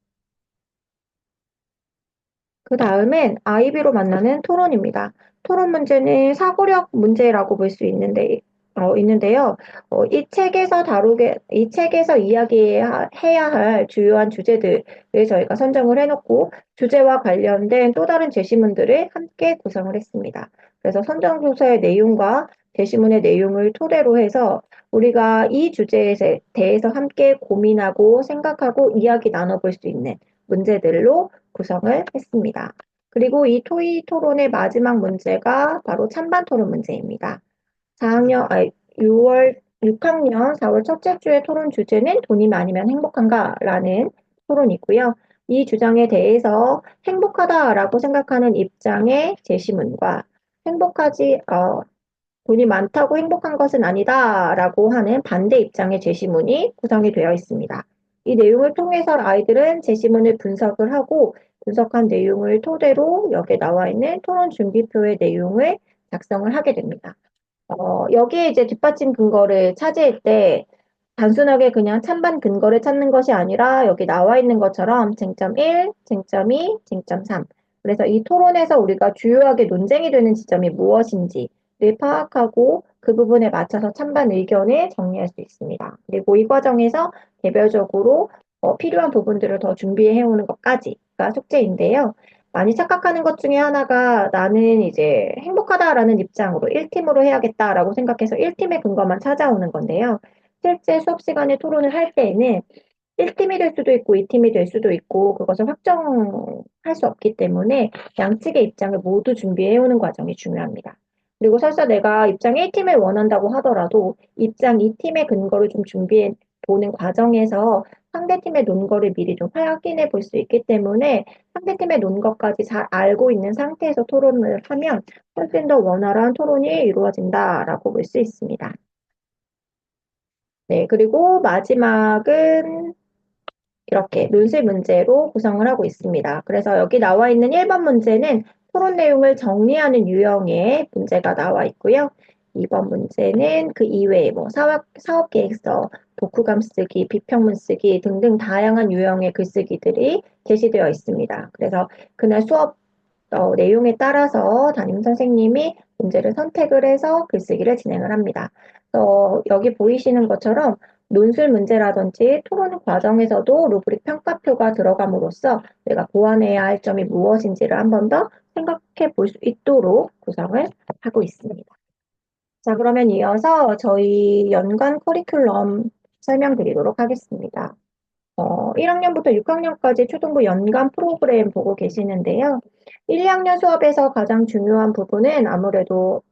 그 다음엔 아이비로 만나는 토론입니다. 토론 문제는 사고력 문제라고 볼 수 있는데요. 이 책에서 이야기해야 할 주요한 주제들을 저희가 선정을 해놓고 주제와 관련된 또 다른 제시문들을 함께 구성을 했습니다. 그래서 선정 조서의 내용과 제시문의 내용을 토대로 해서 우리가 이 주제에 대해서 함께 고민하고 생각하고 이야기 나눠볼 수 있는 문제들로 구성을 했습니다. 그리고 이 토의 토론의 마지막 문제가 바로 찬반 토론 문제입니다. 6학년 4월 첫째 주의 토론 주제는 돈이 많으면 행복한가라는 토론이고요. 이 주장에 대해서 행복하다라고 생각하는 입장의 제시문과 돈이 많다고 행복한 것은 아니다라고 하는 반대 입장의 제시문이 구성이 되어 있습니다. 이 내용을 통해서 아이들은 제시문을 분석을 하고 분석한 내용을 토대로 여기에 나와 있는 토론 준비표의 내용을 작성을 하게 됩니다. 여기에 이제 뒷받침 근거를 찾을 때 단순하게 그냥 찬반 근거를 찾는 것이 아니라 여기 나와 있는 것처럼 쟁점 1, 쟁점 2, 쟁점 3. 그래서 이 토론에서 우리가 주요하게 논쟁이 되는 지점이 무엇인지를 파악하고 그 부분에 맞춰서 찬반 의견을 정리할 수 있습니다. 그리고 이 과정에서 개별적으로 필요한 부분들을 더 준비해 오는 것까지가 숙제인데요. 많이 착각하는 것 중에 하나가 나는 이제 행복하다라는 입장으로 1팀으로 해야겠다라고 생각해서 1팀의 근거만 찾아오는 건데요. 실제 수업 시간에 토론을 할 때에는 1팀이 될 수도 있고 2팀이 될 수도 있고 그것을 확정할 수 없기 때문에 양측의 입장을 모두 준비해 오는 과정이 중요합니다. 그리고 설사 내가 입장 1팀을 원한다고 하더라도 입장 2팀의 근거를 좀 준비해 보는 과정에서 상대팀의 논거를 미리 좀 확인해 볼 수 있기 때문에 상대팀의 논거까지 잘 알고 있는 상태에서 토론을 하면 훨씬 더 원활한 토론이 이루어진다라고 볼 수 있습니다. 네, 그리고 마지막은 이렇게 논술 문제로 구성을 하고 있습니다. 그래서 여기 나와 있는 1번 문제는 토론 내용을 정리하는 유형의 문제가 나와 있고요. 2번 문제는 그 이외에 뭐 사업 계획서, 독후감 쓰기, 비평문 쓰기 등등 다양한 유형의 글쓰기들이 제시되어 있습니다. 그래서 그날 수업 내용에 따라서 담임 선생님이 문제를 선택을 해서 글쓰기를 진행을 합니다. 여기 보이시는 것처럼 논술 문제라든지 토론 과정에서도 루브릭 평가표가 들어감으로써 내가 보완해야 할 점이 무엇인지를 한 번 더 생각해 볼 수 있도록 구성을 하고 있습니다. 자, 그러면 이어서 저희 연간 커리큘럼 설명드리도록 하겠습니다. 1학년부터 6학년까지 초등부 연간 프로그램 보고 계시는데요. 1, 2학년 수업에서 가장 중요한 부분은 아무래도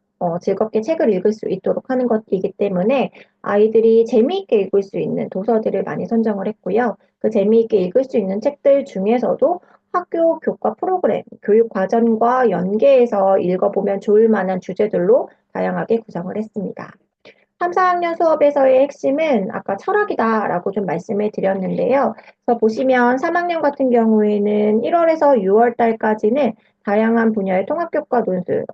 즐겁게 책을 읽을 수 있도록 하는 것이기 때문에 아이들이 재미있게 읽을 수 있는 도서들을 많이 선정을 했고요. 그 재미있게 읽을 수 있는 책들 중에서도 학교 교과 프로그램, 교육 과정과 연계해서 읽어보면 좋을 만한 주제들로 다양하게 구성을 했습니다. 3, 4학년 수업에서의 핵심은 아까 철학이다라고 좀 말씀을 드렸는데요. 그래서 보시면 3학년 같은 경우에는 1월에서 6월 달까지는 다양한 분야의 통합교과 논술,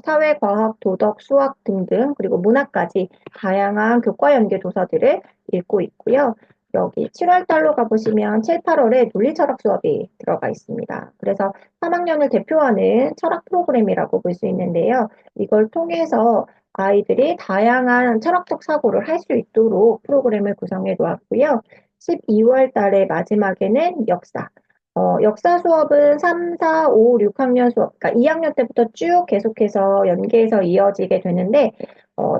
사회, 과학, 도덕, 수학 등등, 그리고 문학까지 다양한 교과 연계 도서들을 읽고 있고요. 여기 7월 달로 가보시면 7, 8월에 논리철학 수업이 들어가 있습니다. 그래서 3학년을 대표하는 철학 프로그램이라고 볼 수 있는데요. 이걸 통해서 아이들이 다양한 철학적 사고를 할 수 있도록 프로그램을 구성해 놓았고요. 12월 달의 마지막에는 역사, 역사 수업은 3, 4, 5, 6학년 수업, 그러니까 2학년 때부터 쭉 계속해서 연계해서 이어지게 되는데,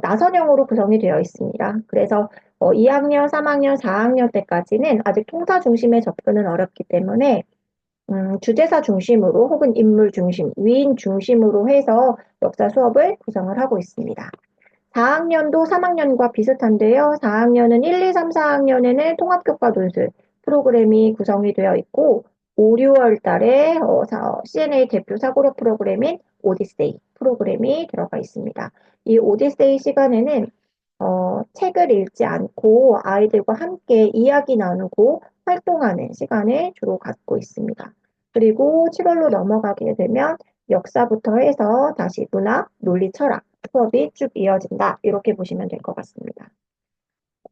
나선형으로 구성이 되어 있습니다. 그래서 2학년, 3학년, 4학년 때까지는 아직 통사 중심의 접근은 어렵기 때문에 주제사 중심으로 혹은 인물 중심, 위인 중심으로 해서 역사 수업을 구성을 하고 있습니다. 4학년도 3학년과 비슷한데요. 4학년은 1, 2, 3, 4학년에는 통합교과 논술 프로그램이 구성이 되어 있고 5, 6월 달에 CNA 대표 사고력 프로그램인 오디세이 프로그램이 들어가 있습니다. 이 오디세이 시간에는 책을 읽지 않고 아이들과 함께 이야기 나누고 활동하는 시간을 주로 갖고 있습니다. 그리고 7월로 넘어가게 되면 역사부터 해서 다시 문학, 논리, 철학 수업이 쭉 이어진다. 이렇게 보시면 될 것 같습니다.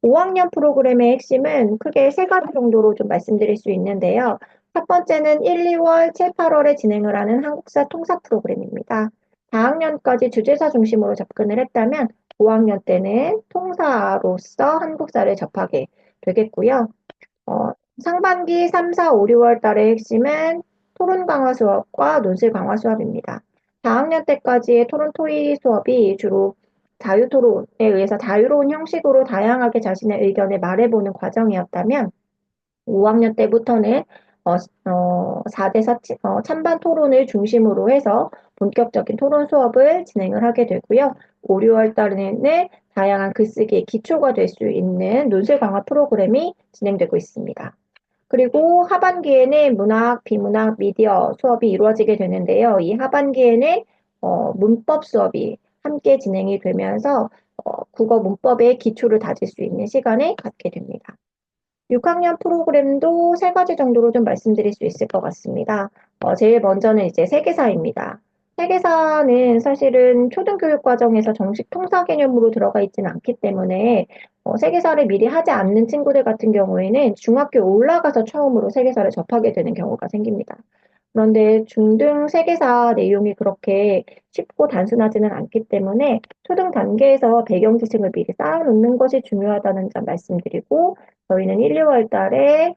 5학년 프로그램의 핵심은 크게 세 가지 정도로 좀 말씀드릴 수 있는데요. 첫 번째는 1, 2월, 7, 8월에 진행을 하는 한국사 통사 프로그램입니다. 4학년까지 주제사 중심으로 접근을 했다면 5학년 때는 통사로서 한국사를 접하게 되겠고요. 어, 상반기 3, 4, 5, 6월 달의 핵심은 토론 강화 수업과 논술 강화 수업입니다. 4학년 때까지의 토론 토의 수업이 주로 자유 토론에 의해서 자유로운 형식으로 다양하게 자신의 의견을 말해보는 과정이었다면 5학년 때부터는 4대4 찬반 토론을 중심으로 해서 본격적인 토론 수업을 진행을 하게 되고요. 5, 6월 달에는 다양한 글쓰기의 기초가 될 수 있는 논술 강화 프로그램이 진행되고 있습니다. 그리고 하반기에는 문학, 비문학, 미디어 수업이 이루어지게 되는데요. 이 하반기에는 문법 수업이 함께 진행이 되면서 국어 문법의 기초를 다질 수 있는 시간을 갖게 됩니다. 6학년 프로그램도 세 가지 정도로 좀 말씀드릴 수 있을 것 같습니다. 제일 먼저는 이제 세계사입니다. 세계사는 사실은 초등교육 과정에서 정식 통사 개념으로 들어가 있지는 않기 때문에 세계사를 미리 하지 않는 친구들 같은 경우에는 중학교 올라가서 처음으로 세계사를 접하게 되는 경우가 생깁니다. 그런데 중등 세계사 내용이 그렇게 쉽고 단순하지는 않기 때문에 초등 단계에서 배경 지식을 미리 쌓아놓는 것이 중요하다는 점 말씀드리고 저희는 1, 2월 달에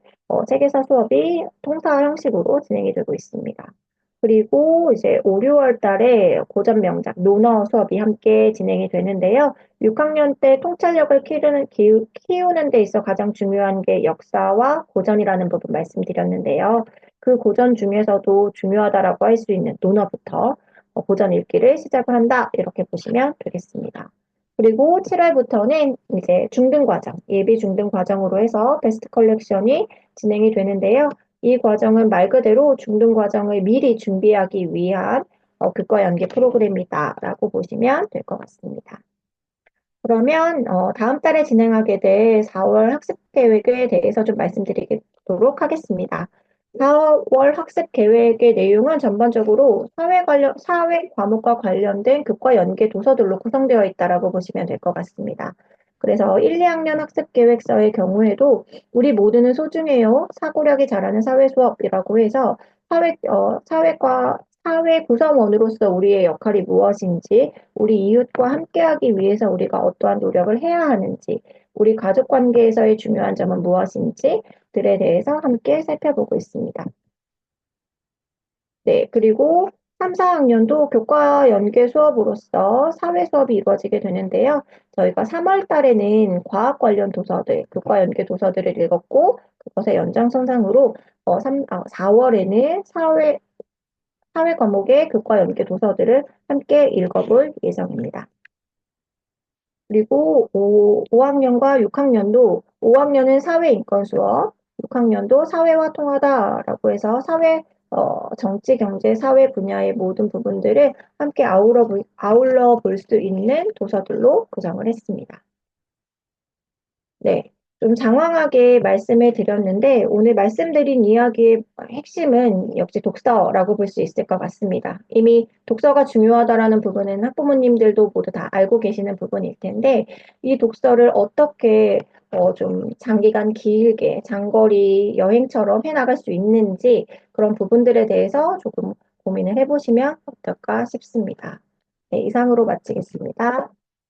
세계사 수업이 통사 형식으로 진행이 되고 있습니다. 그리고 이제 5, 6월 달에 고전 명작, 논어 수업이 함께 진행이 되는데요. 6학년 때 통찰력을 키우는 데 있어 가장 중요한 게 역사와 고전이라는 부분 말씀드렸는데요. 그 고전 중에서도 중요하다라고 할 수 있는 논어부터 고전 읽기를 시작을 한다. 이렇게 보시면 되겠습니다. 그리고 7월부터는 이제 중등 과정, 예비 중등 과정으로 해서 베스트 컬렉션이 진행이 되는데요. 이 과정은 말 그대로 중등 과정을 미리 준비하기 위한 교과 연계 프로그램이다라고 보시면 될 것 같습니다. 그러면 다음 달에 진행하게 될 4월 학습 계획에 대해서 좀 말씀드리도록 하겠습니다. 4월 학습 계획의 내용은 전반적으로 사회 과목과 관련된 교과 연계 도서들로 구성되어 있다라고 보시면 될 것 같습니다. 그래서 1, 2학년 학습 계획서의 경우에도 우리 모두는 소중해요. 사고력이 자라는 사회 수업이라고 해서 사회 구성원으로서 우리의 역할이 무엇인지, 우리 이웃과 함께하기 위해서 우리가 어떠한 노력을 해야 하는지, 우리 가족 관계에서의 중요한 점은 무엇인지들에 대해서 함께 살펴보고 있습니다. 네, 그리고 3, 4학년도 교과 연계 수업으로서 사회 수업이 이루어지게 되는데요. 저희가 3월 달에는 과학 관련 도서들, 교과 연계 도서들을 읽었고, 그것의 연장선상으로 4월에는 사회 과목의 교과 연계 도서들을 함께 읽어볼 예정입니다. 그리고 5학년과 6학년도 5학년은 사회인권 수업, 6학년도 사회와 통하다라고 해서 정치, 경제, 사회 분야의 모든 부분들을 함께 아울러 볼 수 있는 도서들로 구성을 했습니다. 네. 좀 장황하게 말씀을 드렸는데, 오늘 말씀드린 이야기의 핵심은 역시 독서라고 볼 수 있을 것 같습니다. 이미 독서가 중요하다라는 부분은 학부모님들도 모두 다 알고 계시는 부분일 텐데, 이 독서를 어떻게 좀 장기간 길게 장거리 여행처럼 해나갈 수 있는지 그런 부분들에 대해서 조금 고민을 해보시면 어떨까 싶습니다. 네, 이상으로 마치겠습니다.